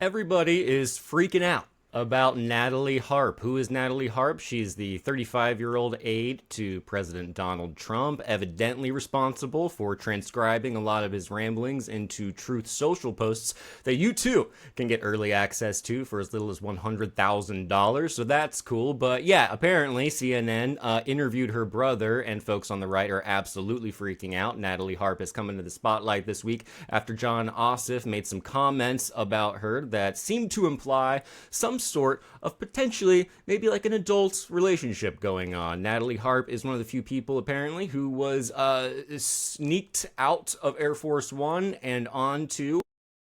Everybody is freaking out about Natalie Harp. Who is Natalie Harp? She's the 35-year-old aide to President Donald Trump, evidently responsible for transcribing a lot of his ramblings into Truth Social posts that you too can get early access to for as little as $100,000. So that's cool. But yeah, apparently CNN interviewed her brother, and folks on the right are absolutely freaking out. Natalie Harp has come into the spotlight this week after John Ossoff made some comments about her that seemed to imply some sort of potentially maybe like an adult relationship going on. Natalie Harp is one of the few people apparently who was sneaked out of Air Force One and onto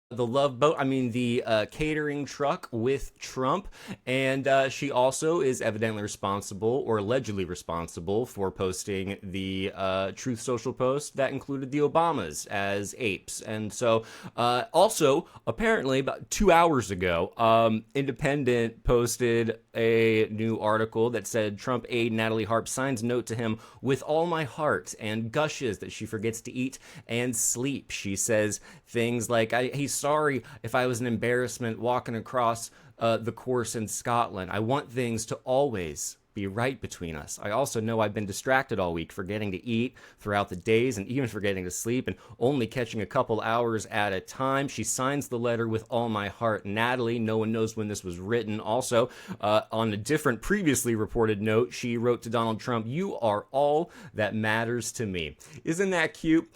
the Love Boat, the catering truck with Trump, and she also is evidently responsible, or allegedly responsible, for posting the Truth Social post that included the Obamas as apes. And so, also, apparently, about 2 hours ago, Independent posted a new article that said Trump aide Natalie Harp signs note to him with all my heart and gushes that she forgets to eat and sleep. She says things like, he's sorry if I was an embarrassment walking across the course in Scotland. I want things to always be right between us. I also know I've been distracted all week, forgetting to eat throughout the days and even forgetting to sleep and only catching a couple hours at a time. She signs the letter with all my heart. Natalie, no one knows when this was written. Also, on a different previously reported note, she wrote to Donald Trump, "You are all that matters to me." Isn't that cute?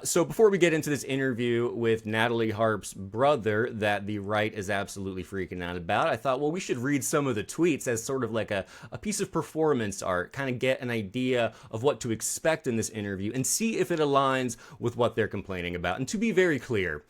So before we get into this interview with Natalie Harp's brother that the right is absolutely freaking out about, I thought, well, we should read some of the tweets as sort of like a piece of performance art, kind of get an idea of what to expect in this interview and see if it aligns with what they're complaining about. And to be very clear,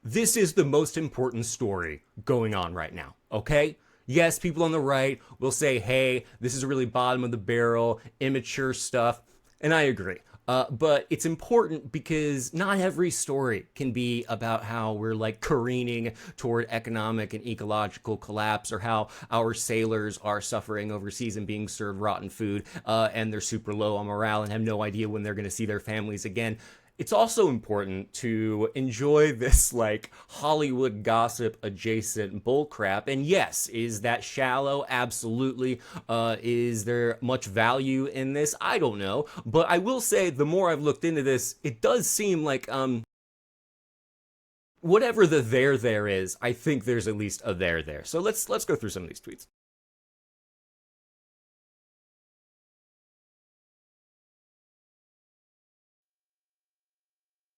this is the most important story going on right now, okay? Yes, people on the right will say, hey, this is really bottom of the barrel, immature stuff, and I agree. But it's important because not every story can be about how we're like careening toward economic and ecological collapse, or how our sailors are suffering overseas and being served rotten food, and they're super low on morale and have no idea when they're going to see their families again. It's also important to enjoy this like Hollywood gossip adjacent bullcrap. And yes, is that shallow? Absolutely. Is there much value in this? I don't know. But I will say the more I've looked into this, it does seem like whatever the there is, I think there's at least a there. So let's go through some of these tweets.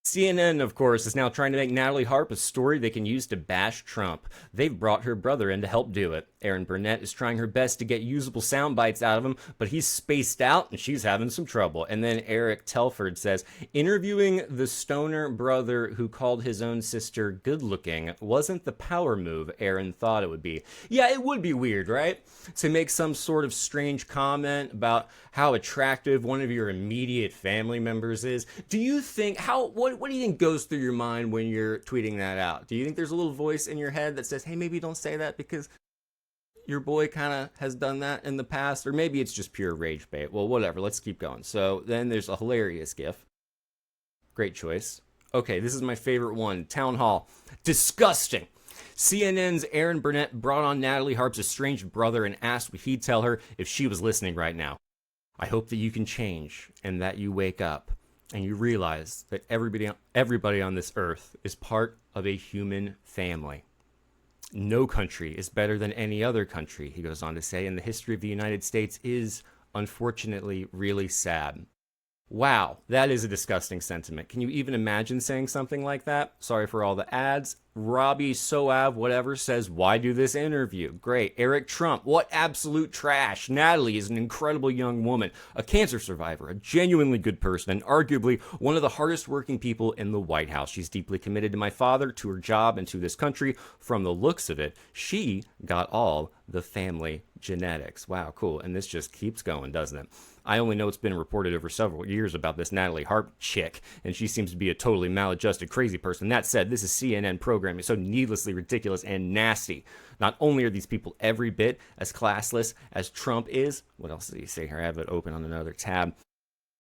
CNN, of course, is now trying to make Natalie Harp a story they can use to bash Trump. They've brought her brother in to help do it. Erin Burnett is trying her best to get usable sound bites out of him, but he's spaced out and she's having some trouble. And then Eric Telford says, interviewing the stoner brother who called his own sister good-looking wasn't the power move Erin thought it would be. Yeah, it would be weird, right? To make some sort of strange comment about how attractive one of your immediate family members is. Do you think, what do you think goes through your mind when you're tweeting that out? Do you think there's a little voice in your head that says, hey, maybe don't say that because your boy kind of has done that in the past? Or maybe it's just pure rage bait. Well, whatever, let's keep going. So then there's a hilarious gif. Great choice. Okay, this is my favorite one. Town Hall. Disgusting. CNN's Erin Burnett brought on Natalie Harp's estranged brother and asked what he'd tell her if she was listening right now. I hope that you can change and that you wake up and you realize that everybody on this earth is part of a human family. No country is better than any other country, he goes on to say, and the history of the United States is, unfortunately, really sad. Wow, that is a disgusting sentiment. Can you even imagine saying something like that? Sorry for all the ads. Robbie Soav, whatever, says, why do this interview? Great. Eric Trump, what absolute trash. Natalie is an incredible young woman, a cancer survivor, a genuinely good person, and arguably one of the hardest working people in the White House. She's deeply committed to my father, to her job, and to this country. From the looks of it, she got all the family genetics. Wow, cool. And this just keeps going, doesn't it? I only know it's been reported over several years about this Natalie Harp chick, and she seems to be a totally maladjusted crazy person. That said, this is CNN programming, so needlessly ridiculous and nasty. Not only are these people every bit as classless as Trump is, what else did he say here? I have it open on another tab.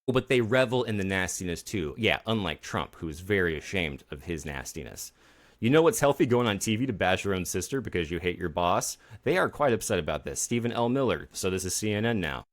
But they revel in the nastiness too. Yeah, unlike Trump, who is very ashamed of his nastiness. You know what's healthy? Going on TV to bash your own sister because you hate your boss? They are quite upset about this. Stephen L. Miller, so this is CNN now.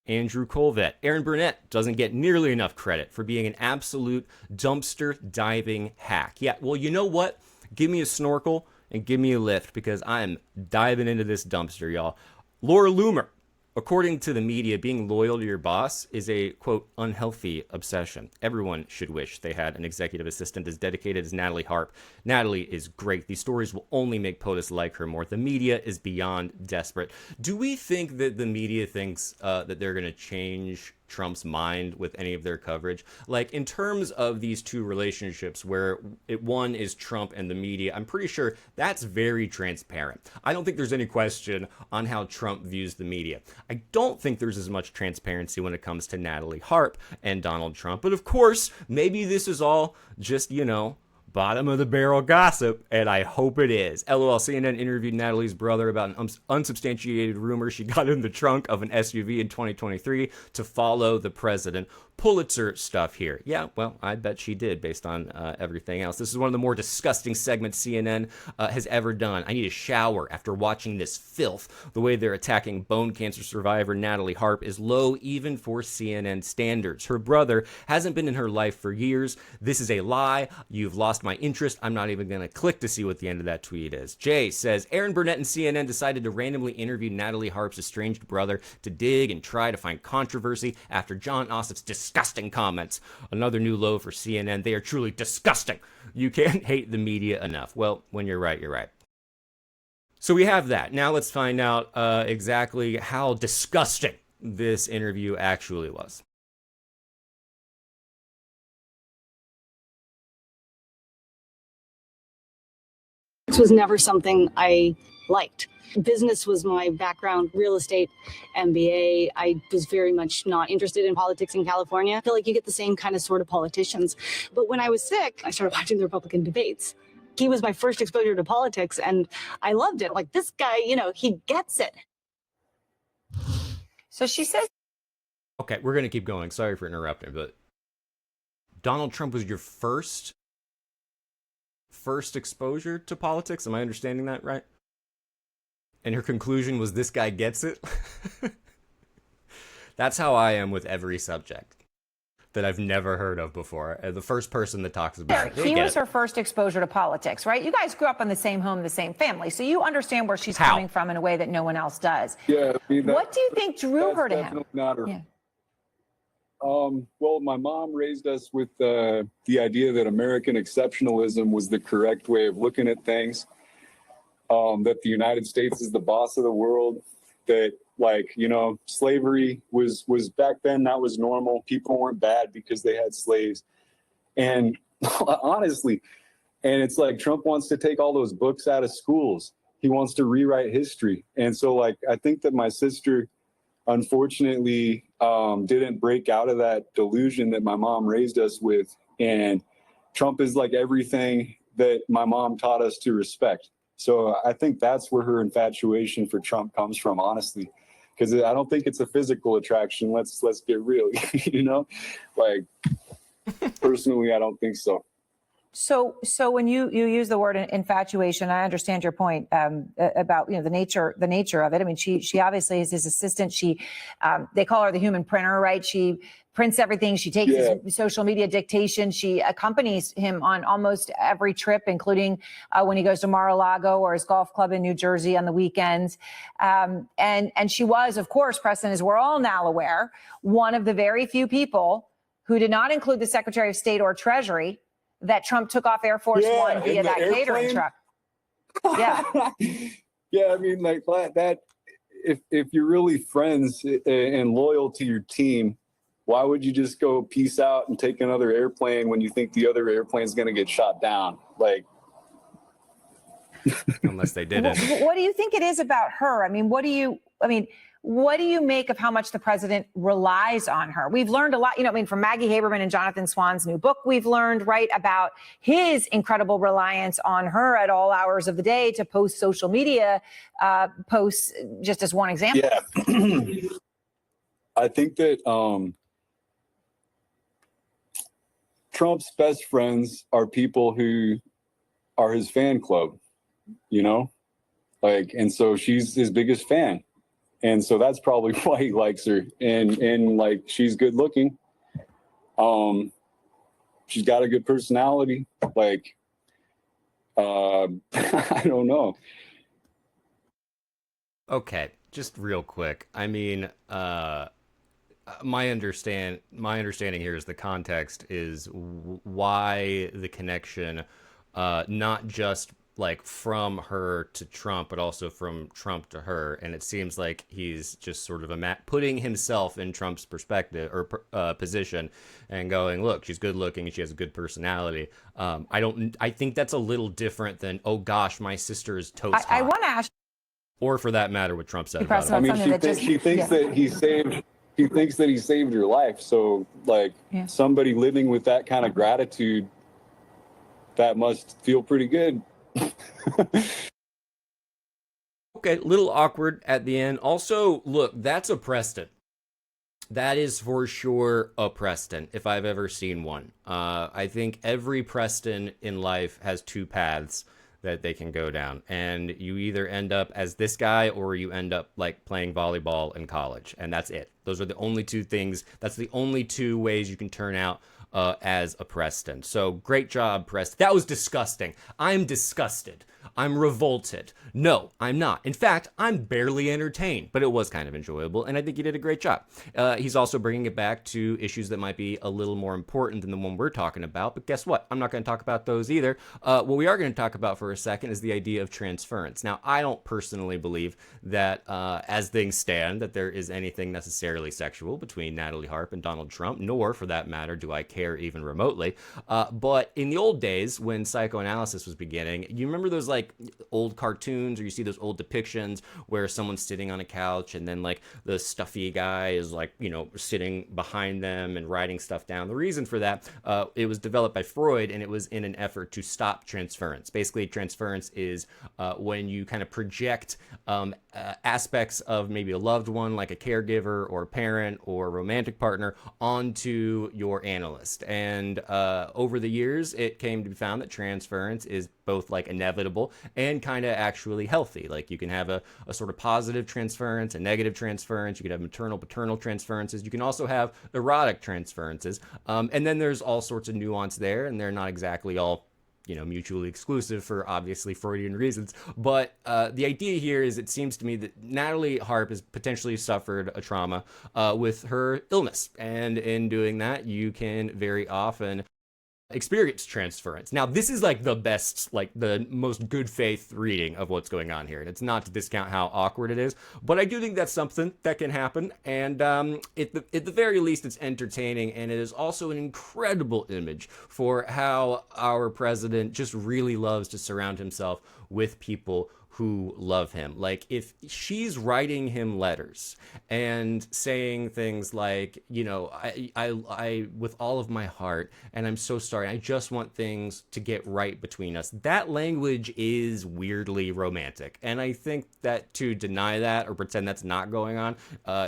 Andrew Colvett. Aaron Burnett doesn't get nearly enough credit for being an absolute dumpster diving hack. Yeah, well, you know what? Give me a snorkel and give me a lift because I'm diving into this dumpster, y'all. Laura Loomer. According to the media, being loyal to your boss is a, quote, unhealthy obsession. Everyone should wish they had an executive assistant as dedicated as Natalie Harp. Natalie is great. These stories will only make POTUS like her more. The media is beyond desperate. Do we think that the media thinks that they're going to change Trump's mind with any of their coverage? Like, in terms of these two relationships where one is Trump and the media, I'm pretty sure that's very transparent. I don't think there's any question on how Trump views the media. I don't think there's as much transparency when it comes to Natalie Harp and Donald Trump. But of course, maybe this is all just, bottom of the barrel gossip, and I hope it is. LOL, CNN interviewed Natalie's brother about an unsubstantiated rumor she got in the trunk of an SUV in 2023 to follow the president. Pulitzer stuff here. Yeah, well, I bet she did based on everything else. This is one of the more disgusting segments CNN has ever done. I need a shower after watching this filth. The way they're attacking bone cancer survivor Natalie Harp is low even for CNN standards. Her brother hasn't been in her life for years. This is a lie. You've lost my interest. I'm not even going to click to see what the end of that tweet is. Jay says, Aaron Burnett and CNN decided to randomly interview Natalie Harp's estranged brother to dig and try to find controversy after John Ossoff's disgusting comments. Another new low for CNN. They are truly disgusting. You can't hate the media enough. Well, when you're right, you're right. So we have that. Now let's find out exactly how disgusting this interview actually was. This was never something I liked. Business was my background, real estate, MBA. I was very much not interested in politics in California. I feel like you get the same kind of sort of politicians. But when I was sick, I started watching the Republican debates. He was my first exposure to politics, and I loved it. Like, this guy, he gets it. So she says... Okay, we're going to keep going. Sorry for interrupting, but Donald Trump was your first exposure to politics? Am I understanding that right? And her conclusion was, this guy gets it? That's how I am with every subject that I've never heard of before. The first person that talks about it. He was her first exposure to politics, right? You guys grew up in the same home, the same family, so you understand where she's coming from in a way that no one else does. Yeah. I mean, what do you think drew her to him? Not her. Yeah. Well, my mom raised us with the idea that American exceptionalism was the correct way of looking at things. That the United States is the boss of the world, that slavery was back then, that was normal. People weren't bad because they had slaves. And honestly, and it's like Trump wants to take all those books out of schools. He wants to rewrite history. And so I think that my sister, unfortunately, didn't break out of that delusion that my mom raised us with. And Trump is like everything that my mom taught us to respect. So I think that's where her infatuation for Trump comes from, honestly, because I don't think it's a physical attraction. Let's get real, personally, I don't think so. So when you use the word infatuation, I understand your point about the nature of it. I mean, she obviously is his assistant. They call her the human printer, right? She prints everything. She takes his social media dictation. She accompanies him on almost every trip, including when he goes to Mar-a-Lago or his golf club in New Jersey on the weekends. And she was, of course, Preston, as we're all now aware, one of the very few people who did not include the Secretary of State or Treasury that Trump took off Air Force One via that catering truck. Yeah. Yeah, I mean, that, if you're really friends and loyal to your team, why would you just go peace out and take another airplane when you think the other airplane's going to get shot down? Unless they didn't. What do you think it is about her? I mean, what do you make of how much the president relies on her? We've learned a lot, from Maggie Haberman and Jonathan Swan's new book, we've learned, right, about his incredible reliance on her at all hours of the day to post social media posts, just as one example. Yeah. I think that Trump's best friends are people who are his fan club, you know, like, and so she's his biggest fan. And so that's probably why he likes her. And like, she's good looking. She's got a good personality. Like, I don't know. Okay, just real quick. I mean, my understanding here is the context is why the connection, not just like from her to Trump, but also from Trump to her. And it seems like he's just sort of putting himself in Trump's perspective or position and going, look, she's good looking and she has a good personality. I think that's a little different than, oh gosh, my sister is toast hot. I want to ask, or for that matter, what Trump said He about pressed him. I mean, something that just- she thinks yeah. that he thinks that he saved her life. So like, Yeah. somebody living with that kind of gratitude, that must feel pretty good. Okay, little awkward at the end. Also, look, that's a Preston. That is for sure a Preston, if I've ever seen one. I think every Preston in life has two paths that they can go down. And you either end up as this guy or you end up like playing volleyball in college. And that's it. Those are the only two things. That's the only two ways you can turn out as a Preston. So great job, Preston. That was disgusting. I'm disgusted. I'm revolted. No, I'm not. In fact, I'm barely entertained, but it was kind of enjoyable, and I think he did a great job. He's also bringing it back to issues that might be a little more important than the one we're talking about, but guess what? I'm not going to talk about those either. What we are going to talk about for a second is the idea of transference. Now, I don't personally believe that, as things stand, that there is anything necessarily sexual between Natalie Harp and Donald Trump, nor, for that matter, do I care even remotely. But in the old days, when psychoanalysis was beginning, you remember those like old cartoons, or you see those old depictions where someone's sitting on a couch and then like the stuffy guy is like, you know, sitting behind them and writing stuff down. The reason for that, it was developed by Freud, and it was in an effort to stop transference. Basically, transference is when you kind of project aspects of maybe a loved one, like a caregiver or a parent or a romantic partner, onto your analyst. And over the years, it came to be found that transference is both like inevitable and kind of actually healthy. Like you can have a sort of positive transference, a negative transference. You can have maternal, paternal transferences. You can also have erotic transferences. And then there's all sorts of nuance there, and they're not exactly all, you know, mutually exclusive for obviously Freudian reasons. But the idea here is, it seems to me that Natalie Harp has potentially suffered a trauma with her illness. And in doing that, you can very often experience transference. Now, this is like the best, like the most good faith reading of what's going on here. And it's not to discount how awkward it is, but I do think that's something that can happen. And at the very least, it's entertaining. And it is also an incredible image for how our president just really loves to surround himself with people who love him. Like, if she's writing him letters and saying things like, you know, I with all of my heart, and I'm so sorry, I just want things to get right between us. That language is weirdly romantic. And I think that to deny that or pretend that's not going on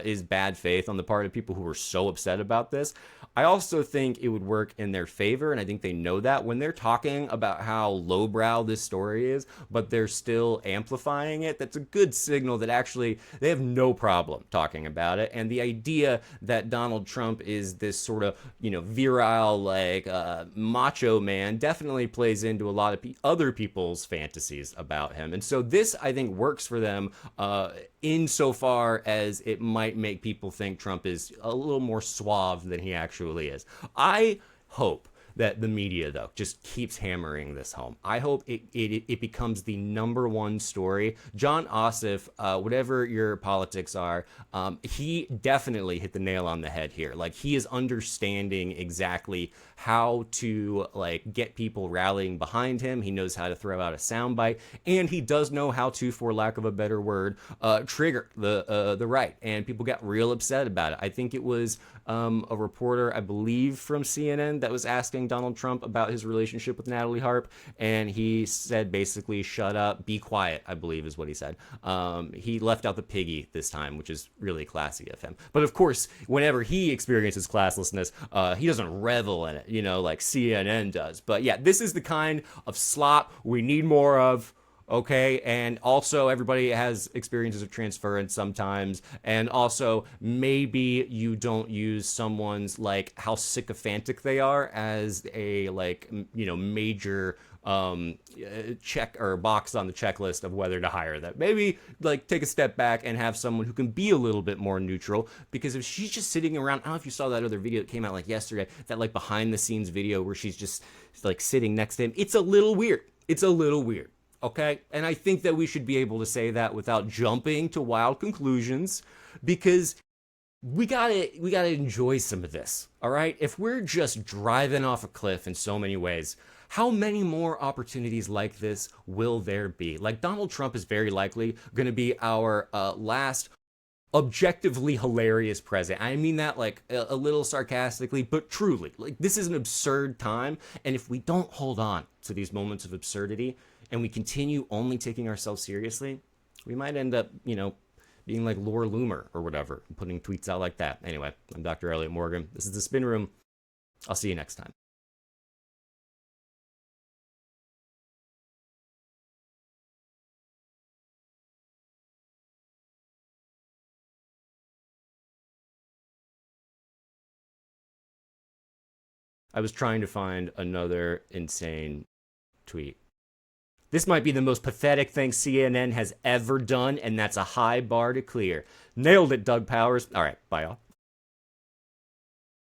is bad faith on the part of people who are so upset about this. I also think it would work in their favor, and I think they know that when they're talking about how lowbrow this story is, but they're still amplifying it. That's a good signal that actually they have no problem talking about it. And the idea that Donald Trump is this sort of, you know, virile, like macho man definitely plays into a lot of other people's fantasies about him. And so this, I think, works for them insofar as it might make people think Trump is a little more suave than he actually is. I hope that the media, though, just keeps hammering this home. I hope it becomes the number one story. John Ossoff, whatever your politics are, he definitely hit the nail on the head here. Like, he is understanding exactly how to, like, get people rallying behind him. He knows how to throw out a soundbite, and he does know how to, for lack of a better word, trigger the right. And people got real upset about it. I think it was a reporter, I believe, from CNN that was asking asking Donald Trump about his relationship with Natalie Harp, and he said basically, shut up, be quiet, I believe is what he said. He left out the piggy this time, which is really classy of him. But of course, whenever he experiences classlessness, he doesn't revel in it, like CNN does. But yeah, this is the kind of slop we need more of. Okay, and also everybody has experiences of transference sometimes, and also maybe you don't use someone's like how sycophantic they are as a major check or box on the checklist of whether to hire them. Maybe like take a step back and have someone who can be a little bit more neutral, because if she's just sitting around, I don't know if you saw that other video that came out like yesterday, that like behind the scenes video where she's just like sitting next to him. It's a little weird. Okay, and I think that we should be able to say that without jumping to wild conclusions, because we gotta enjoy some of this. All right, if we're just driving off a cliff in so many ways, how many more opportunities like this will there be? Like Donald Trump is very likely going to be our last objectively hilarious president. I mean that like a little sarcastically, but truly, like this is an absurd time, and if we don't hold on to these moments of absurdity and we continue only taking ourselves seriously, we might end up, being like Laura Loomer or whatever, putting tweets out like that. Anyway, I'm Dr. Elliott Morgan. This is The Spin Room. I'll see you next time. I was trying to find another insane tweet. This might be the most pathetic thing CNN has ever done, and that's a high bar to clear. Nailed it, Doug Powers. All right, bye, y'all.